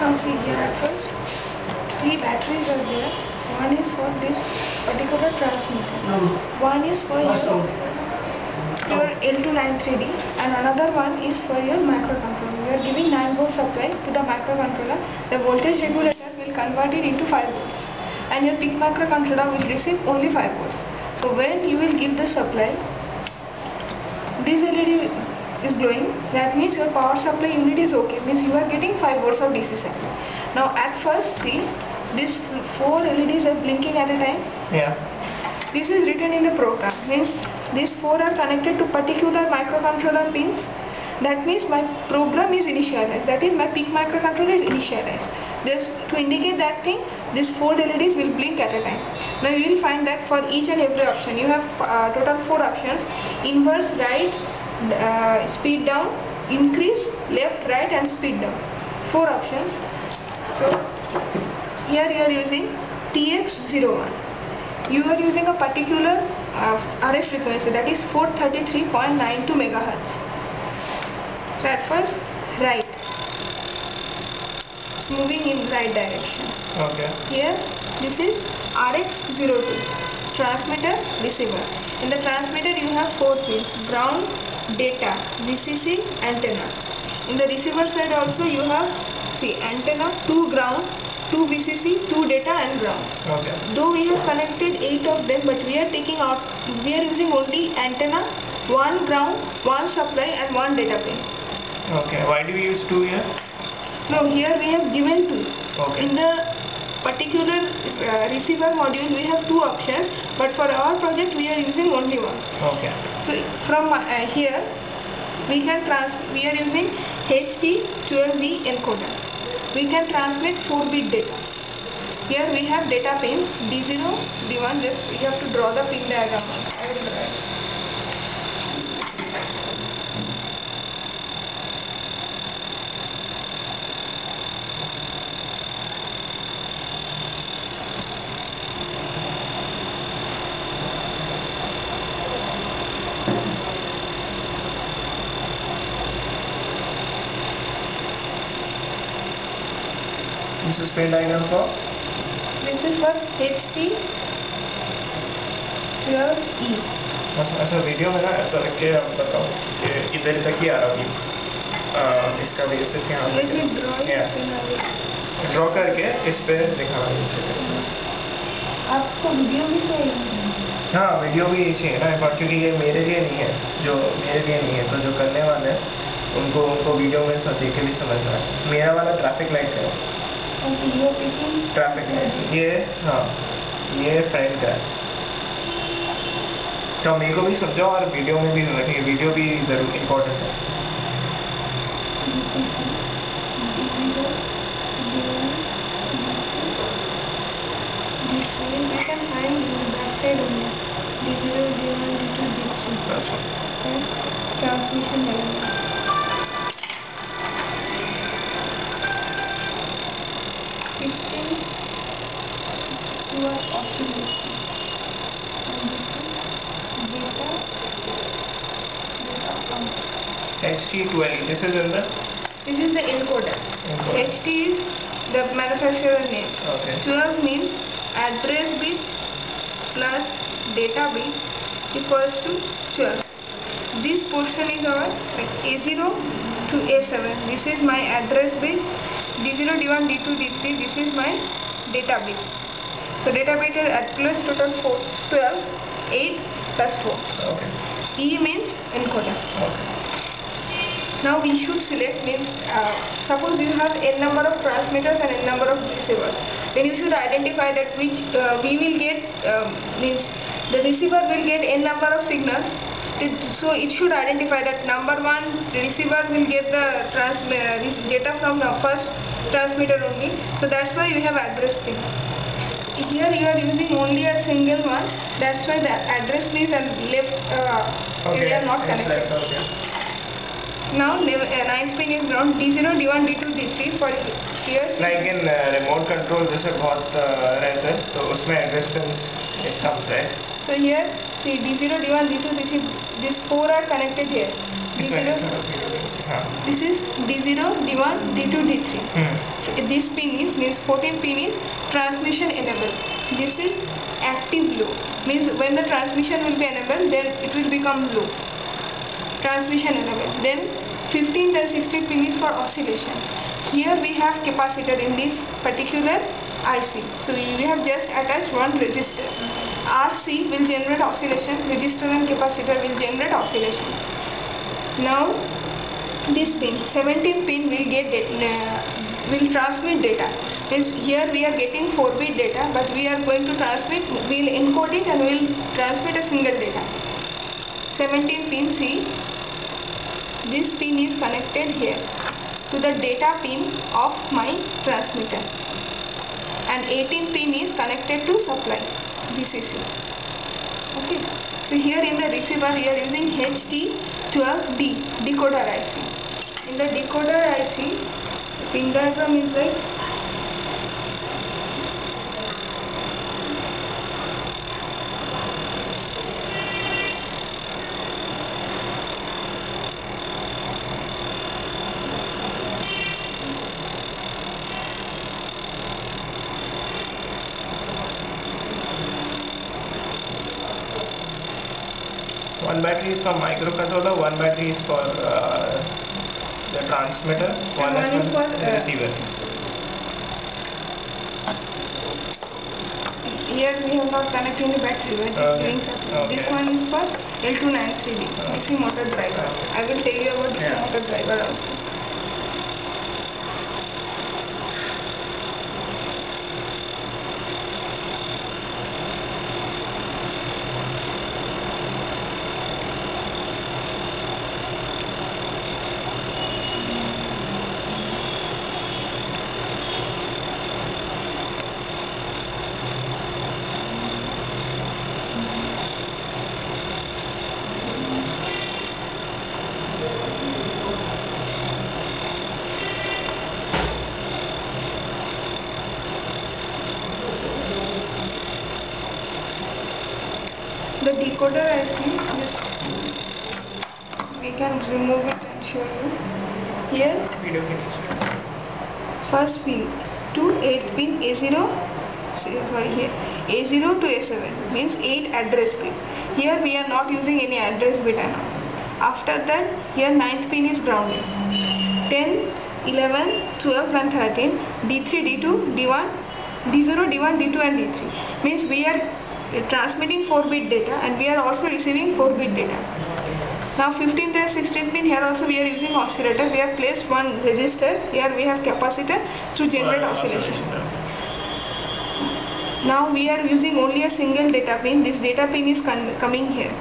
Now see here at first, three batteries are there. One is for this particular transmitter. One is for your L293D and another one is for your microcontroller. We are giving 9 volt supply to the microcontroller. The voltage regulator will convert it into 5 volts and your PIC microcontroller will receive only 5 volts. So when you will give the supply, this LED is glowing, that means your power supply unit is okay, means you are getting 5 volts of DC supply. Now at first see, these 4 LEDs are blinking at a time. Yeah. This is written in the program, means these 4 are connected to particular microcontroller pins. That means my program is initialized, that is my PIC microcontroller is initialized. Just to indicate that thing, these 4 LEDs will blink at a time. Now you will find that for each and every option, you have total 4 options: inverse, right, speed down, increase, left, right and speed down. 4 options. So here you are using TX01. You are using a particular RF frequency, that is 433.92 MHz. So at first, right. It's moving in right direction. Okay. Here, this is RX02. Transmitter, receiver. In the transmitter, you have 4 pins: ground, data, VCC, antenna. In the receiver side also, you have antenna, 2 ground, 2 VCC, 2 data and ground. Okay. Though we have connected 8 of them, but we are using only antenna, 1 ground, 1 supply and 1 data pin. Okay. Why do we use 2 here? No, here we have given 2. Okay. In the particular receiver module we have 2 options, but for our project we are using only 1. Okay. So from here we are using HT12V encoder. We can transmit 4-bit data. Here we have data pins D0, D1. Just you have to draw the pin diagram. I will draw it. This is pin diagram for? This is for HT12E. अच्छा video में ना ऐसा रख के आप बताओ कि इधर तक ही आ रहा है इसका बेसिक यहाँ ड्रॉ करके इस पे दिखाना चाहिए। आपको वीडियो भी चाहिए? हाँ वीडियो भी चाहिए ना, क्योंकि ये मेरे लिए नहीं है, तो जो करने वाले हैं उनको वीडियो में सब देख के भी समझना है। मेरा वाला ट्रैफिक लाइट है, ट्रैफिक लाइट ये, हाँ ये फ्रंट का है, तो मेरे को भी समझाओ और वीडियो में भी रखेंगे, वीडियो भी जरूर इम्पोर्टेंट है। ट्रांसमिशन है HT12, this is in the? This is the encoder. HT is the manufacturer name. Okay. 12 means address bit plus data bit equals to 12. This portion is our A0 to A7. This is my address bit. D0, D1, D2, D3. This is my data bit. So data bit is at plus total 4, 12, 8 plus 4. Okay. E means encoder. Okay. Now we should select, means suppose you have n number of transmitters and n number of receivers, then you should identify that which we will get, means the receiver will get n number of signals, so it should identify that number 1 receiver will get the data from the first transmitter only, so that's why we have address pin. Here you are using only a single one, that's why the address pins and left area are not connected. Now 9th pin is ground, D0, D1, D2, D3 for here. Like in remote control जैसे बहुत रहता है, तो उसमें address pins it comes, right? So here see D0, D1, D2, D3, these 4 are connected here. D0. हाँ. This is D0, D1, D2, D3. So this pin is means 14 pin is transmission enabled. This is active low, means when the transmission will be enabled, then it will become low. Transmission enabled. Then 15 and 16 pin is for oscillation. Here we have capacitor in this particular IC. So we have just attached one resistor. RC will generate oscillation, resistor and capacitor will generate oscillation. Now this pin 17 pin will transmit data. Means here we are getting 4-bit data, but we are going to transmit, we will encode it and we will transmit a single data. 17 pin C. This pin is connected here to the data pin of my transmitter, and 18 pin is connected to supply DCC. Okay. So here in the receiver we are using HT12D decoder IC. In the decoder IC, pin diagram is like one battery is for microcontroller, one battery is for the transmitter, one is for the receiver. Here we have not connected any battery, we are just doing something. Okay. This one is for L293D, DC motor driver. I will tell you about DC motor driver also. The decoder IC, we can remove it and show you. Here, first pin to 8th pin A0, here A0 to A7 means 8 address bit. Here we are not using any address bit now. After that, here 9th pin is grounded. 10, 11, 12 and 13, D3, D2, D1, D0, D1, D2 and D3 means we are transmitting 4-bit data and we are also receiving 4-bit data. Now 15th and 16th pin, here also we are using oscillator. We have placed one resistor, here we have capacitor to generate oscillation. Now we are using only a single data pin. This data pin is coming here.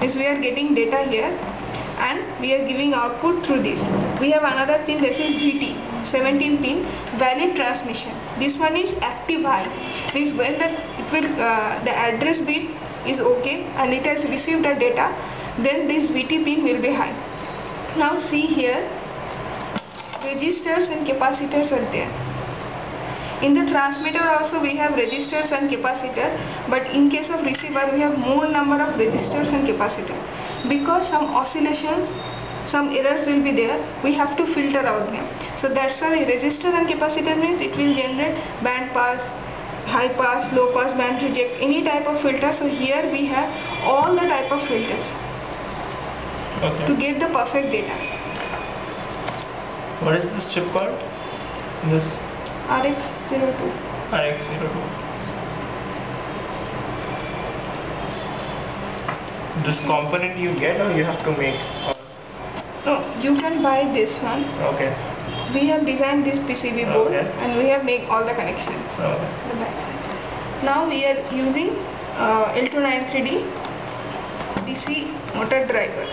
Means we are getting data here and we are giving output through this. We have another pin, this is VT, 17 pin, valid transmission. This one is active high. Means when the address bit is okay and it has received the data, then this VT pin will be high. Now see here, resistors and capacitors are there. In the transmitter also we have resistors and capacitor, but in case of receiver we have more number of resistors and capacitor. Because some oscillations, some errors will be there, we have to filter out them. So that's why resistor and capacitor means it will generate band pass, high pass, low pass, band reject, any type of filter. So here we have all the type of filters to get the perfect data. What is this chip called? This RX02. RX02. This component you get or you have to make? No, you can buy this one. Okay. We have designed this PCB board and we have made all the connections. The back side. Now we are using L293D DC motor driver.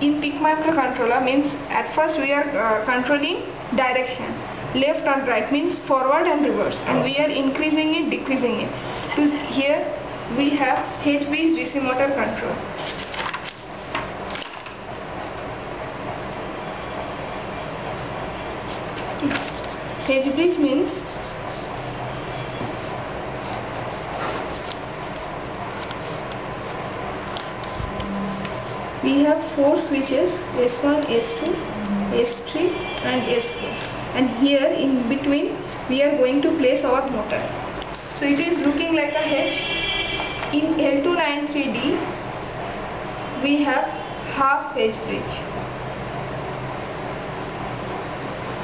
In PIC microcontroller means at first we are controlling direction, left and right means forward and reverse, and we are increasing it, decreasing it. So here we have H-bridge DC motor control. H-bridge means we have 4 switches, S1, S2, S3 and S4, and here in between we are going to place our motor. So it is looking like a H. In L293D we have half H bridge,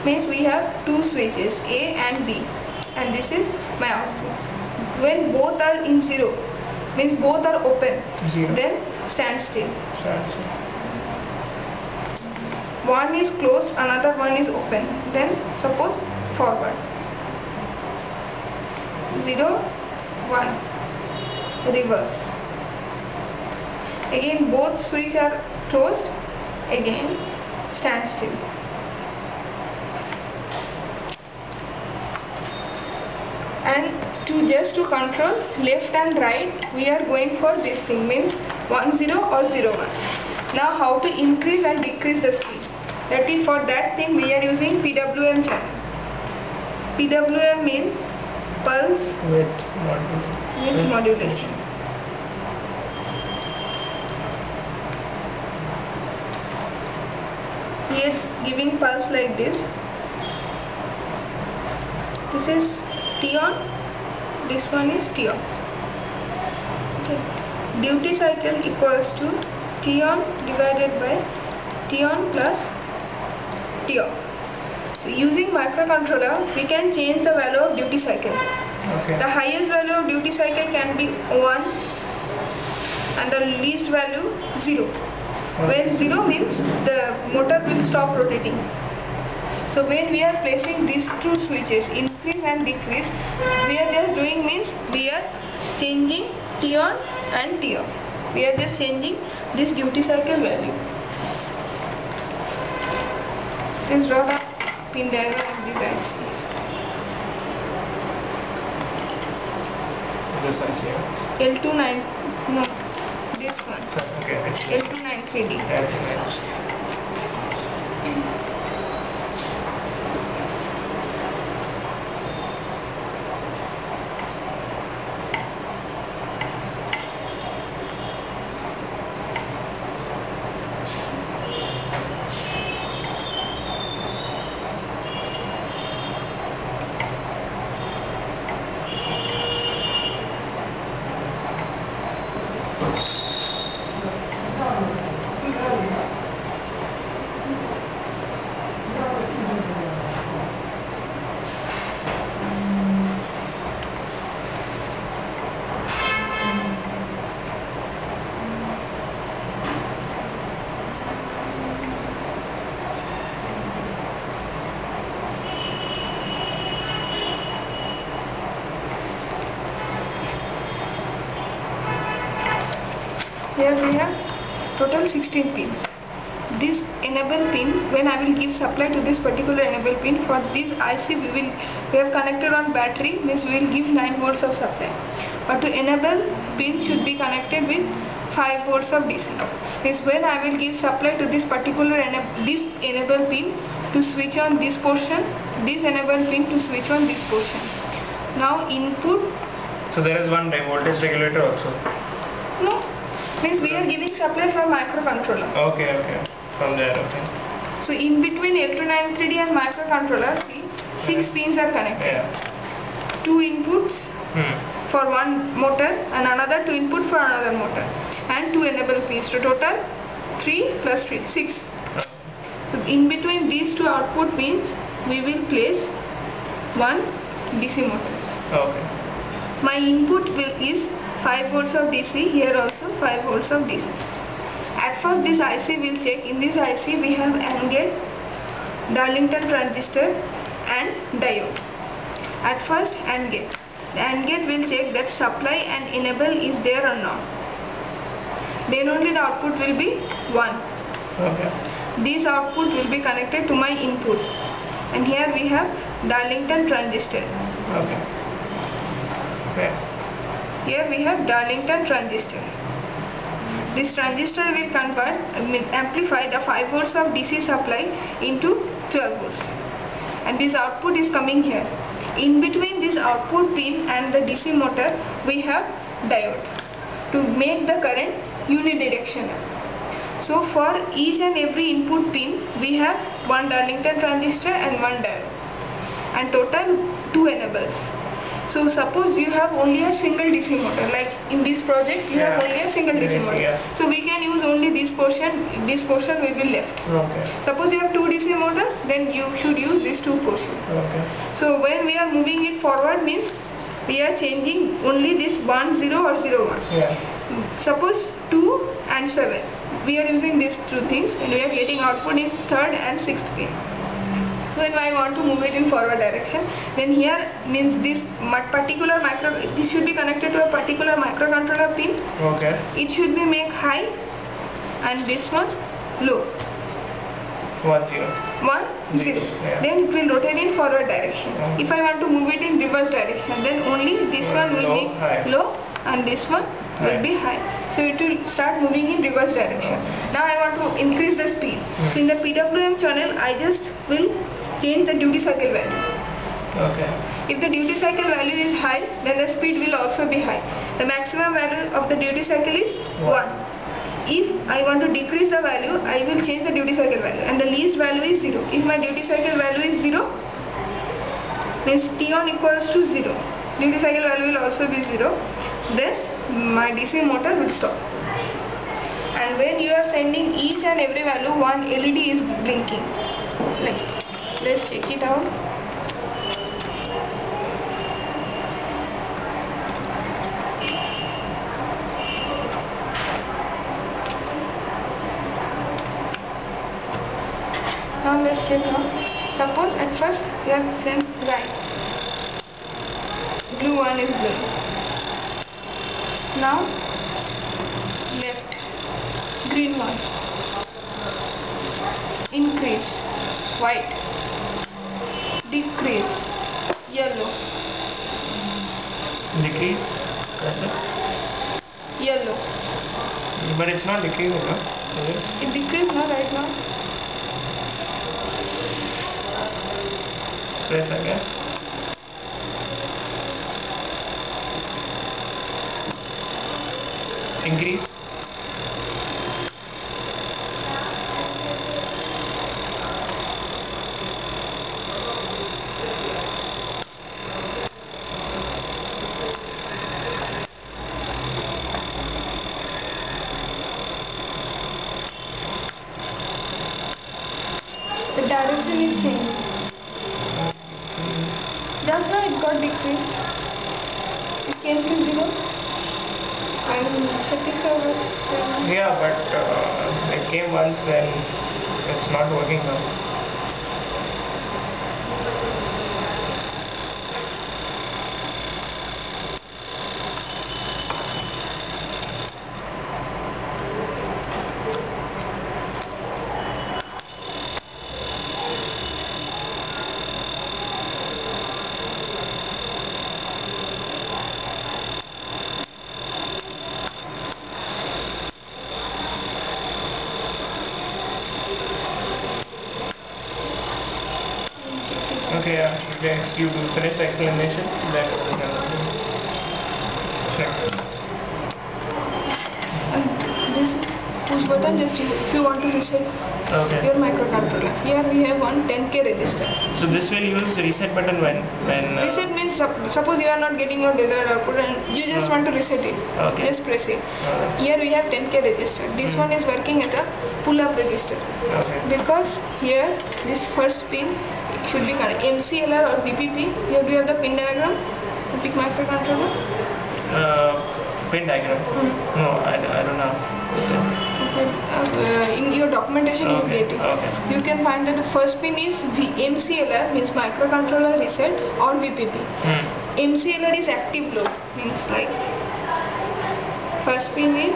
means we have 2 switches A and B, and this is my output. When both are in 0, means both are open, then stand still. One is closed, another one is open, then suppose forward. 0, 1, reverse. Again both switches are closed, again stand still. And just to control left and right, we are going for this thing, means 1 0 or 0 1. Now how to increase and decrease the speed? That is, for that thing we are using PWM channel. PWM means pulse width modulation. Here giving pulse like this. This is T on, this one is T off. Okay. Duty cycle equals to T on divided by T on plus T off. So using microcontroller we can change the value of duty cycle. Okay. The highest value of duty cycle can be 1 and the least value 0. When 0 means the motor will stop rotating. So when we are placing these 2 switches, increase and decrease, we are just doing means we are changing T on and T off. We are just changing this duty cycle value. Please draw the pin diagram of this IC. This IC. L29, no, this one. Okay. L293D. Here we have total 16 pins. This enable pin, when I will give supply to this particular enable pin, for this IC we have connected on battery, means we will give 9 volts of supply. But to enable pin should be connected with 5 volts of DC. Means when I will give supply to this particular this enable pin to switch on this portion, this enable pin to switch on this portion. Now input. So there is one voltage regulator also. No. Means we are giving supply from microcontroller. Okay. From there, okay. So in between L293D and microcontroller, see, 6 pins are connected. Yeah. 2 inputs for one motor and another 2 input for another motor, and 2 enable pins. So total 3 plus 3, 6. So in between these 2 output pins, we will place one DC motor. Okay. My input is 5 volts of DC, here also 5 volts of DC. At first this IC will check. In this IC we have AND gate, Darlington transistor and diode. At first AND gate. The AND gate will check that supply and enable is there or not. Then only the output will be 1. Okay. This output will be connected to my input. And here we have Darlington transistor. Okay. Here we have Darlington transistor. This transistor will amplify the 5 volts of DC supply into 12 volts. And this output is coming here. In between this output pin and the DC motor, we have diode to make the current unidirectional. So for each and every input pin, we have one Darlington transistor and one diode, and total 2 enablers. So suppose you have only a single DC motor, like in this project you have only a single DC motor. So we can use only this portion will be left. Okay. Suppose you have 2 DC motors, then you should use these 2 portions. Okay. So when we are moving it forward means we are changing only this 1 0 or 0 1. Yeah. Suppose 2 and 7. We are using these 2 things and we are getting output in 3rd and 6th pin. When I want to move it in forward direction, then here means this particular this should be connected to a particular microcontroller pin. Okay. It should be make high and this one low. 1 0. 1 0. Yeah. Then it will rotate in forward direction. Okay. If I want to move it in reverse direction, then only this one will be low and this one will be high. So it will start moving in reverse direction. Now I want to increase the speed. So in the PWM channel, I just will change the duty cycle value. Okay. If the duty cycle value is high, then the speed will also be high. The maximum value of the duty cycle is 1. If I want to decrease the value, I will change the duty cycle value, and the least value is 0. If my duty cycle value is 0, means T1 equals to 0. Duty cycle value will also be 0. Then my DC motor will stop. And when you are sending each and every value, one LED is blinking. Like, let's check it out. Now let's check out. Suppose at first you have sent right. Blue one is blue. Now left. Green one. Increase. White. Decrease. Yellow. Decrease? Yellow. But it's not decreasing, no? It decreased now right now. Press again. Increase. The direction is changing. Just now it got decreased. It came to 0. And 36 hours. Yeah, but it came once, then it's not working now. Okay, you do finish the explanation, then we can check. And this is push button just if you want to reset your microcontroller. Here we have one 10K register. So this will use reset button when reset means suppose you are not getting your desired output and you just want to reset it. Okay. Just press it. Here we have 10K register. This one is working as a pull-up register. Okay. Because here this first pin should be connected MCLR or BPP. Here do you have the pin diagram? The PIC microcontroller. Pin diagram. No, I don't know. Okay. In your documentation you get it. Okay. You can find that the first pin is MCLR, means microcontroller reset, or BPP. MCLR is active low, means like first pin is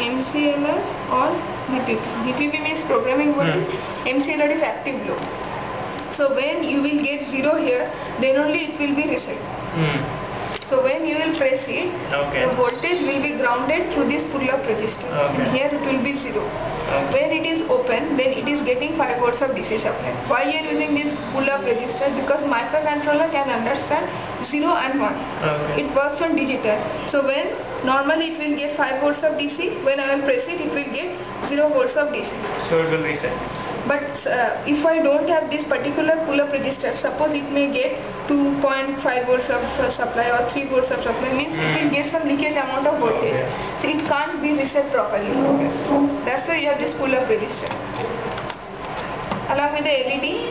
MCLR or BPP. BPP means programming voltage. MCLR is active low. So when you will get 0 here, then only it will be reset. So when you will press it, the voltage will be grounded through this pull-up register. And here it will be 0. When it is open, then it is getting 5 volts of DC supply. Why you are using this pull-up register? Because microcontroller can understand 0 and 1. It works on digital. So when Normally it will get 5 volts of DC. When I will press it, it will get 0 volts of DC. So it will reset. But if I don't have this particular pull-up resistor, suppose it may get 2.5 volts of supply or 3 volts of supply, means it will get some leakage amount of voltage. So it can't be reset properly. That's why you have this pull-up resistor. Along with the LED,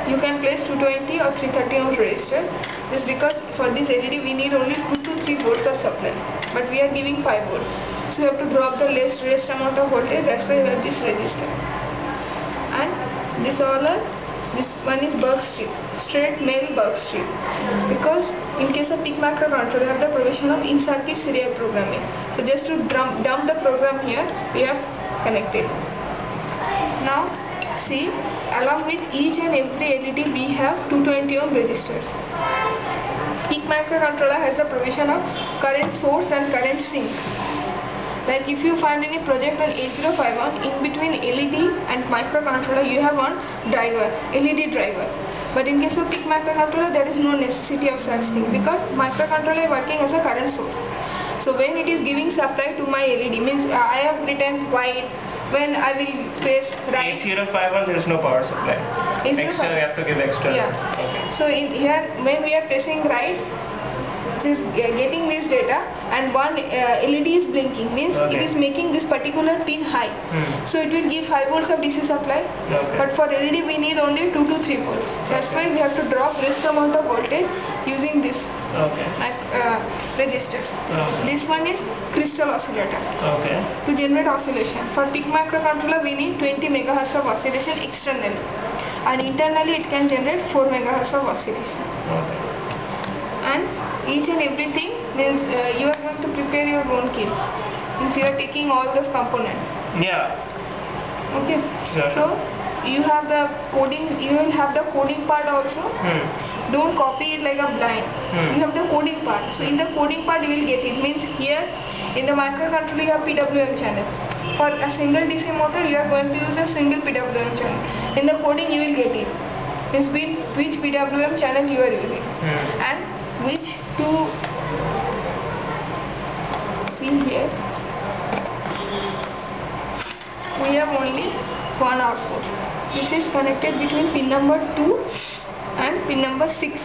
you can place 220 or 330 ohm resistor. This because for this LED we need only 2 to 3 volts of supply, but we are giving 5 volts. So you have to drop the rest amount of voltage. That's why you have this resistor. And this one is Buck strip, straight male Buck strip. Because in case of PIC microcontroller, you have the provision of in-circuit serial programming. So just to dump the program here, we have connected. Now see, along with each and every LED we have 220 ohm resistors. PIC microcontroller has the provision of current source and current sink. Like if you find any project on 8051, in between LED and microcontroller you have one driver, LED driver. But in case of PIC microcontroller there is no necessity of such thing, because microcontroller is working as a current source. So when it is giving supply to my LED, means I have written white. When I will press right, 8051 there is no power supply. Extra, we have to give extra. Yeah. Okay. So in here, when we are pressing right, it is getting this data, and one LED is blinking, means it is making this particular pin high. So it will give 5 volts of DC supply. But for LED we need only 2 to 3 volts. That's why we have to drop rest amount of voltage using this resistors. This one is crystal oscillator. To generate oscillation. For PIC microcontroller we need 20 MHz of oscillation externally, and internally it can generate 4 MHz of oscillation. And each and everything means you are going to prepare your own kit. Means you are taking all those components. Okay. So you have the coding. You will have the coding part also. Don't copy it like a blind. You have the coding part. So in the coding part you will get it. Means here in the microcontroller you have PWM channel. For a single DC motor you are going to use a single PWM channel. In the coding you will get it. Means which PWM channel you are using and which to see here. We have only one output. This is connected between pin number 2 and pin number 6.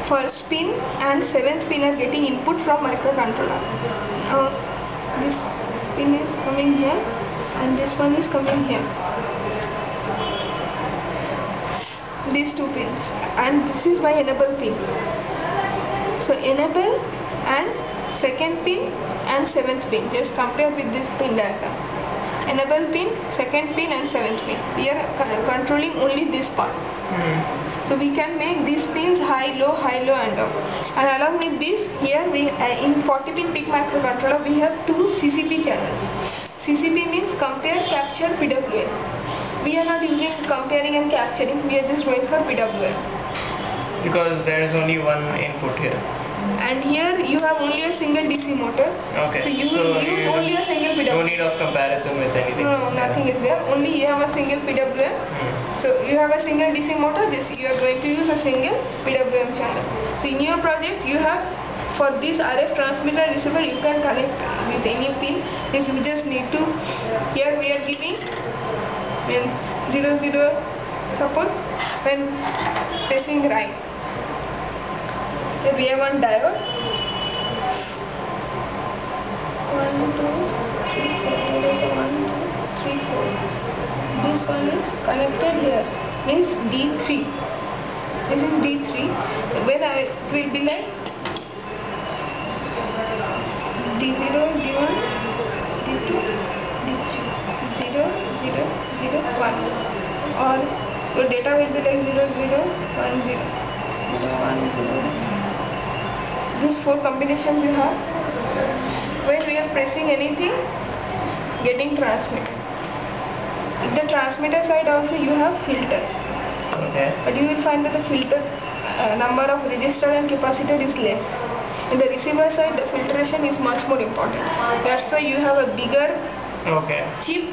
First pin and 7th pin are getting input from microcontroller. This pin is coming here and this one is coming here. These two pins, and this is my enable pin. So enable and 2nd pin and 7th pin. Just compare with this pin diagram. Enable pin, 2nd pin and 7th pin. We are controlling only this part. So we can make these pins high, low, and low. And along with this, here we in 40 pin PIC microcontroller we have 2 CCP channels. CCP means compare, capture, PWM. We are not using comparing and capturing. We are just going for PWM. Because there is only one input here. And here you have only a single DC motor. So you will use only a single PWM. No need of comparison with anything. No, nothing is there. Only you have a single PWM. So you have a single DC motor. This you are going to use a single PWM channel. So in your project you have, for this RF transmitter and receiver you can connect with any pin. Means you just need to, here we are giving 0, 0, suppose when pressing right. Here we have one diode. 1, 2, 3, 4. There is a 1, 2, 3, 4. This one is connected here. Means D3. This is D3. When it will be like D0, D1, D2, D3. 0, 0, 0, 1. Or your data will be like 0, 0, 1, 0. 0, 1, 0. These 4 combinations you have. When we are pressing anything, getting transmitted. In the transmitter side also you have filter. But you will find that the filter number of resistor and capacitor is less. In the receiver side the filtration is much more important. That's why you have a bigger chip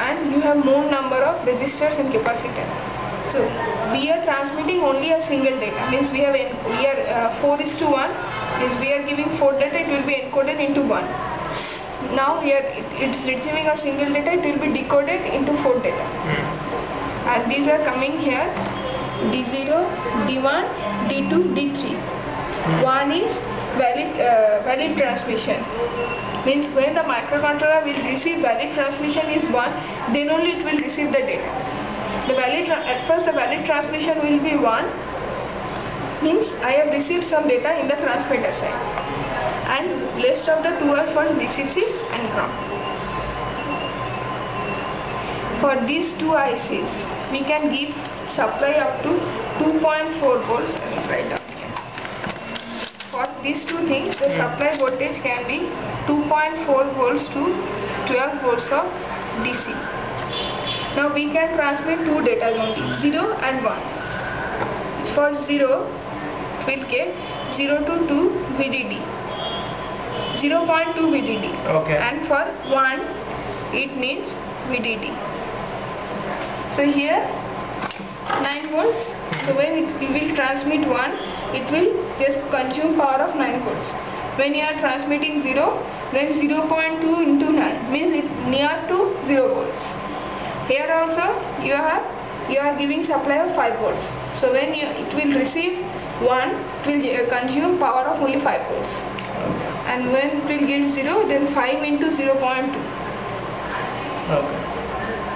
and you have more number of resistors and capacitor. So we are transmitting only a single data. Means we are 4:1 Is we are giving 4 data, it will be encoded into 1. Now here it's receiving a single data, it will be decoded into 4 data. And these are coming here, D0, D1, D2, D3. 1 is valid transmission. Means when the microcontroller will receive valid transmission is 1, then only it will receive the data. At first the valid transmission will be 1, means I have received some data in the transmitter side, and rest of the 2 are for VCC and ground. For these two ICs, we can give supply up to 2.4 volts. I will write down here. For these two things, the supply voltage can be 2.4 volts to 12 volts of DC. Now we can transmit two data only, 0 and 1. For 0, we'll get 0 to 2 VDD, 0.2 VDD. Okay. And for 1, it means VDD. So here 9 volts. So when we will transmit 1, it will just consume power of 9 volts. When you are transmitting 0, then 0.2 into 9 means it near to 0 volts. Here also you are giving supply of 5 volts. So when it will receive 1, it will consume power of only 5 volts. And when it will get 0, then 5 into 0.2.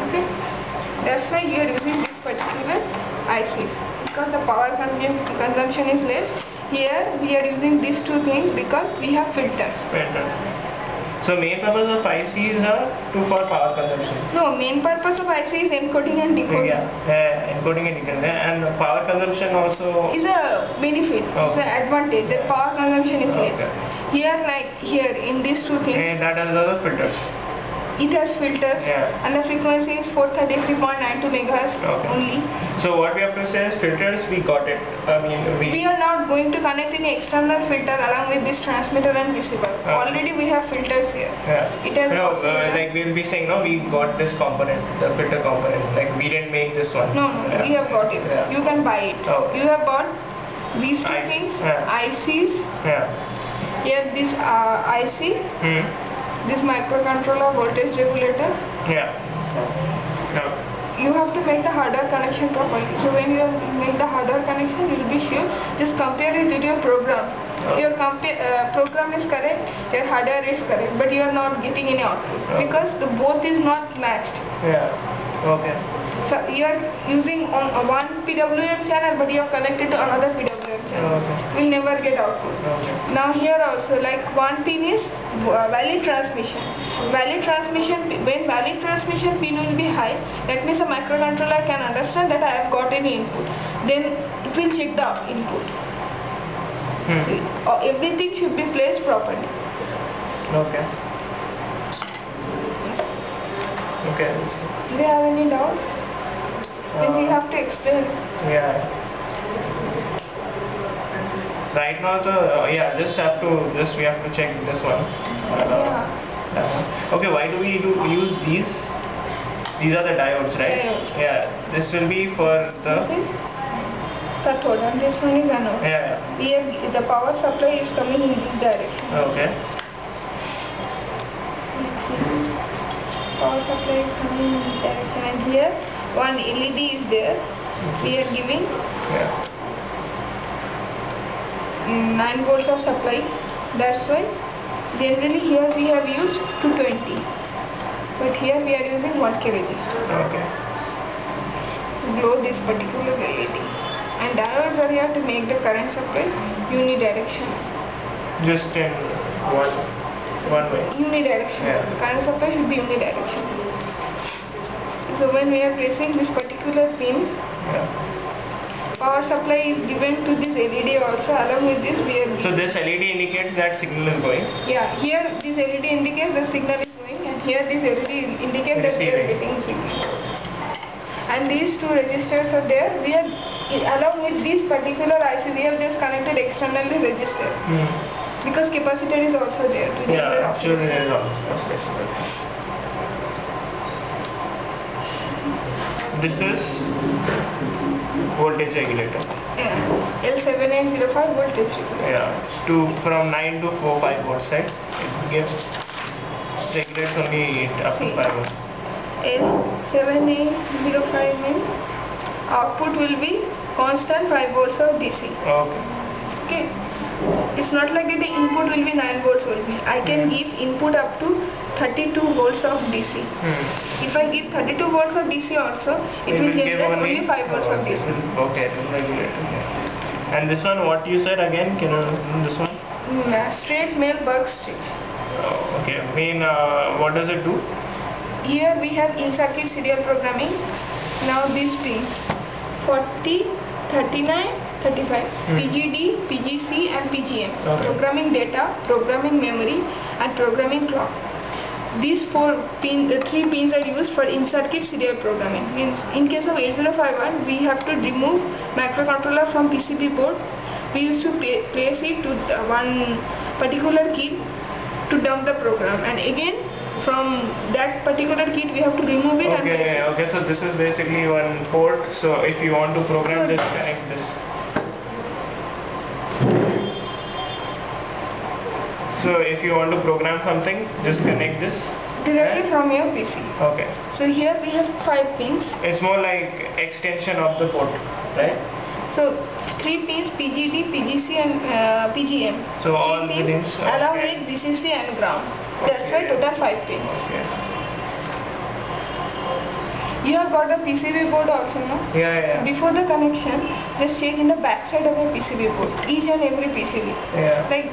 Okay. That's why you are using this particular ICs, because the power consumption is less. Here we are using these two things because we have filters. So main purpose of ICs are for power consumption. No, main purpose of IC is encoding and decoding. Yeah, encoding and decoding, and power consumption also is a benefit. It's an advantage. The power consumption is less. Here in these two things. And that has other filters. It has filters, and the frequency is 433.92 megahertz only. So what we have to say is filters, we got it. I mean, we are not going to connect any external filter along with this transmitter and receiver. Already we have filters here. It has like we will be saying, no, we got this component, the filter component. Like we didn't make this one. No, we have got it. You can buy it. You have bought these two things, ICs. Here this IC. This microcontroller voltage regulator. You have to make the hardware connection properly. So when you make the hardware connection, you will be sure. Just compare it with your program. Your program is correct, your hardware is correct, but you are not getting any output because the both is not matched. So you are using on one PWM channel, but you are connected to another PWM channel. Will never get output. Now here also, like one pin is valid transmission. When valid transmission pin will be high, that means the microcontroller can understand that I have got any input. Then it will check the input. So everything should be placed properly. Do you have any doubt? Then you have to explain. Right now, we have to check this one. Okay, why do we use these? These are the diodes, right? Diodes. This will be for the cathode and this one is anode. Here the power supply is coming in this direction. Power supply is coming in this direction, and here one LED is there. We are giving 9 volts of supply. That's why generally here we have used 220, but here we are using 1K resistor. Glow this particular LED. And diodes are here to make the current supply unidirectional. Just in one way. Unidirectional. Current supply should be unidirectional. So when we are pressing this particular pin, power supply is given to this LED also. Along with this we are giving. So this LED indicates that signal is going? Here this LED indicates the signal is going, and here this LED indicates that we are getting signal. And these two resistors are there. We are along with this particular IC, we have just connected externally resistor. Because capacitor is also there to generate oscillation. this is voltage regulator. Yeah. L7805 voltage regulator. Yeah, from 9 to 5 volts, right? It gives regulates only up to 5 volts. L7805 means output will be constant 5 volts of DC. Okay. Okay. It's not like that the input will be 9 volts only. I can give input up to 32 volts of DC. If I give 32 volts of DC also, it will generate only 5 volts of DC. Okay, regulator. And this one, what you said again? Can you this one? Straight male Burke strip. Okay. What does it do? Here we have in-circuit serial programming. Now these pins 40, 39, 35, PGD, PGC and PGM. Okay. Programming data, programming memory and programming clock. These three pins are used for in-circuit serial programming. In case of 8051, we have to remove microcontroller from PCB board. We used to place it to one particular key to dump the program, and again from that particular kit we have to remove it. Okay, so this is basically one port. So if you want to program this, connect this. So if you want to program something, just connect this directly from your PC. Okay. So here we have 5 pins. It's more like extension of the port, right? So 3 pins PGD, PGC and PGM. So all pins along with VCC and ground. That's why total 5 pins. Okay. You have got a PCB board also, no? Yeah. Before the connection, just check in the back side of the PCB board, each and every PCB. Yeah. Like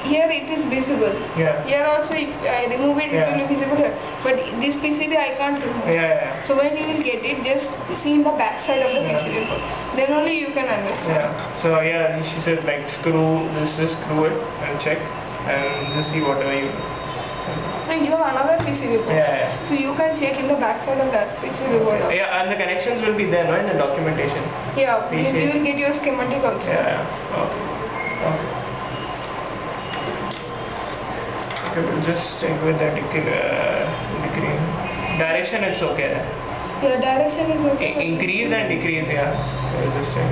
here it is visible. Yeah. Here also if I remove it, it will be visible here. But this PCB I can't remove. Yeah. So when you will get it, just see in the back side of the PCB board. Then only you can understand. Yeah. So she said like screw it and check and just see whatever you. Then you have another PCB board. Yeah. So you can check in the back side of that PCB board. Yeah, and the connections will be there, no, in the documentation. Yeah, because you will get your schematic also. Yeah. Okay. Okay, we'll just check with the degree. Direction, it's okay. Yeah, direction is okay. Increase and decrease, yeah. We'll just check.